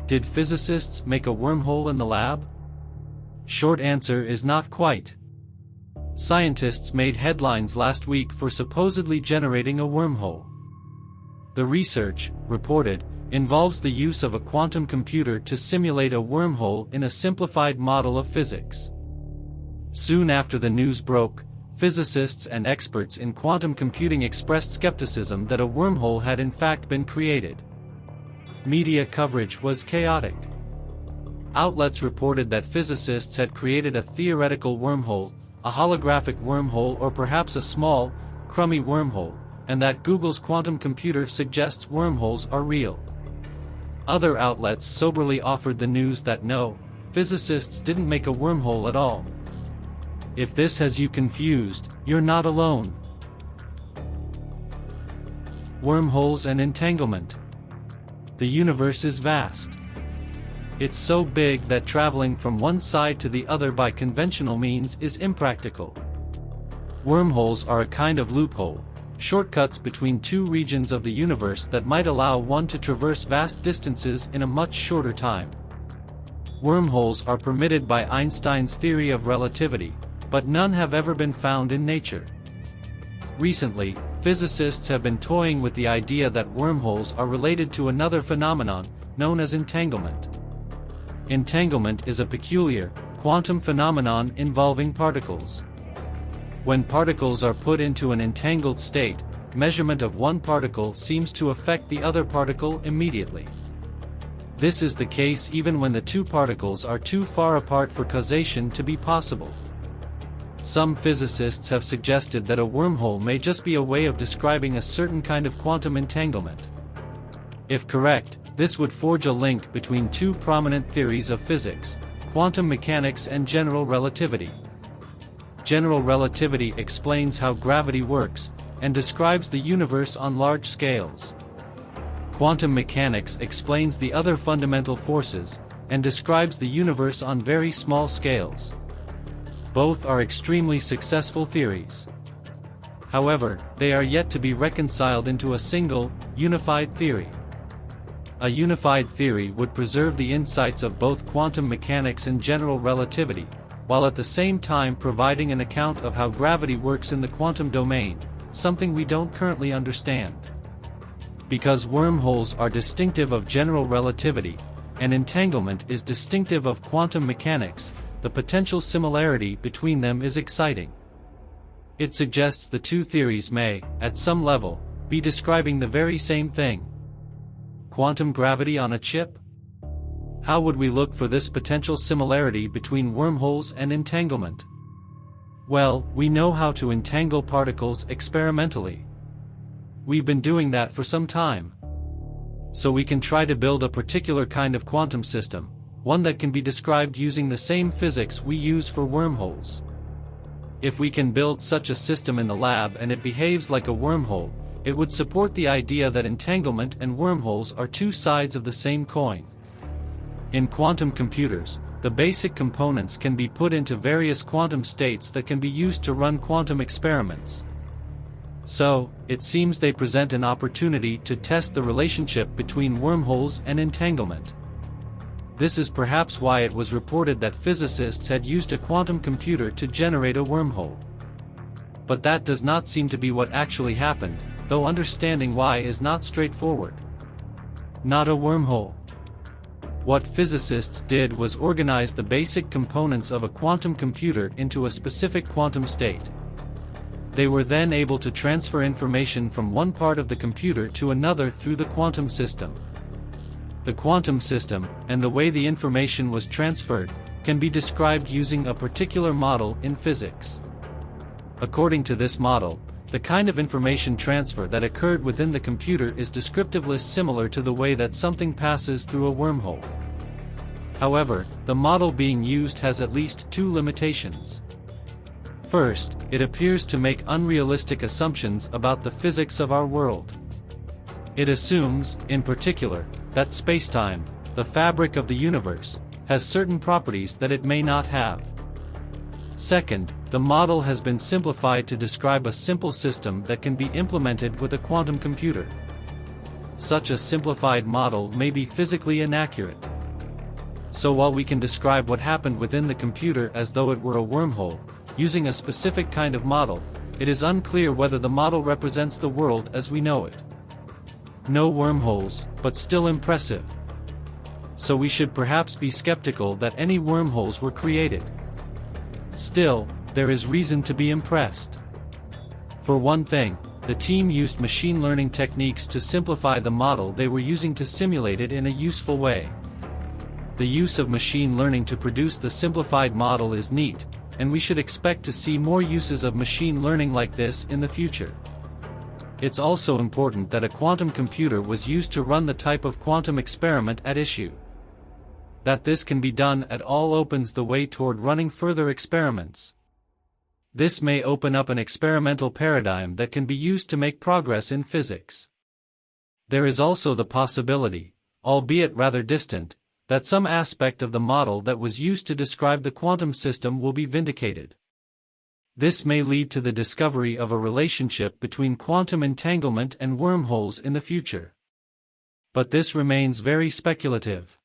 Did physicists make a wormhole in the lab? Short answer is not quite. Scientists made headlines last week for supposedly generating a wormhole. The research, reported, involves the use of a quantum computer to simulate a wormhole in a simplified model of physics. Soon after the news broke, physicists and experts in quantum computing expressed skepticism that a wormhole had in fact been created. Media coverage was chaotic. Outlets reported that physicists had created a theoretical wormhole, a holographic wormhole, or perhaps a small, crummy wormhole, and that Google's quantum computer suggests wormholes are real. Other outlets soberly offered the news that no, physicists didn't make a wormhole at all. If this has you confused, you're not alone. Wormholes and entanglement. The universe is vast. It's so big that traveling from one side to the other by conventional means is impractical. Wormholes are a kind of loophole, shortcuts between two regions of the universe that might allow one to traverse vast distances in a much shorter time. Wormholes are permitted by Einstein's theory of relativity, but none have ever been found in nature. Recently, physicists have been toying with the idea that wormholes are related to another phenomenon, known as entanglement. Entanglement is a peculiar, quantum phenomenon involving particles. When particles are put into an entangled state, measurement of one particle seems to affect the other particle immediately. This is the case even when the two particles are too far apart for causation to be possible. Some physicists have suggested that a wormhole may just be a way of describing a certain kind of quantum entanglement. If correct, this would forge a link between two prominent theories of physics, quantum mechanics and general relativity. General relativity explains how gravity works, and describes the universe on large scales. Quantum mechanics explains the other fundamental forces, and describes the universe on very small scales. Both are extremely successful theories. However, they are yet to be reconciled into a single, unified theory. A unified theory would preserve the insights of both quantum mechanics and general relativity, while at the same time providing an account of how gravity works in the quantum domain, something we don't currently understand. Because wormholes are distinctive of general relativity, and entanglement is distinctive of quantum mechanics, the potential similarity between them is exciting. It suggests the two theories may, at some level, be describing the very same thing. Quantum gravity on a chip? How would we look for this potential similarity between wormholes and entanglement? Well, we know how to entangle particles experimentally. We've been doing that for some time. So we can try to build a particular kind of quantum system, one that can be described using the same physics we use for wormholes. If we can build such a system in the lab and it behaves like a wormhole, it would support the idea that entanglement and wormholes are two sides of the same coin. In quantum computers, the basic components can be put into various quantum states that can be used to run quantum experiments. So, it seems they present an opportunity to test the relationship between wormholes and entanglement. This is perhaps why it was reported that physicists had used a quantum computer to generate a wormhole. But that does not seem to be what actually happened, though understanding why is not straightforward. Not a wormhole. What physicists did was organize the basic components of a quantum computer into a specific quantum state. They were then able to transfer information from one part of the computer to another through the quantum system. The quantum system, and the way the information was transferred, can be described using a particular model in physics. According to this model, the kind of information transfer that occurred within the computer is descriptively similar to the way that something passes through a wormhole. However, the model being used has at least two limitations. First, it appears to make unrealistic assumptions about the physics of our world. It assumes, in particular, that spacetime, the fabric of the universe, has certain properties that it may not have. Second, the model has been simplified to describe a simple system that can be implemented with a quantum computer. Such a simplified model may be physically inaccurate. So while we can describe what happened within the computer as though it were a wormhole, using a specific kind of model, it is unclear whether the model represents the world as we know it. No wormholes, but still impressive. So we should perhaps be skeptical that any wormholes were created. Still, there is reason to be impressed. For one thing, the team used machine learning techniques to simplify the model they were using to simulate it in a useful way. The use of machine learning to produce the simplified model is neat, and we should expect to see more uses of machine learning like this in the future. It's also important that a quantum computer was used to run the type of quantum experiment at issue. That this can be done at all opens the way toward running further experiments. This may open up an experimental paradigm that can be used to make progress in physics. There is also the possibility, albeit rather distant, that some aspect of the model that was used to describe the quantum system will be vindicated. This may lead to the discovery of a relationship between quantum entanglement and wormholes in the future. But this remains very speculative.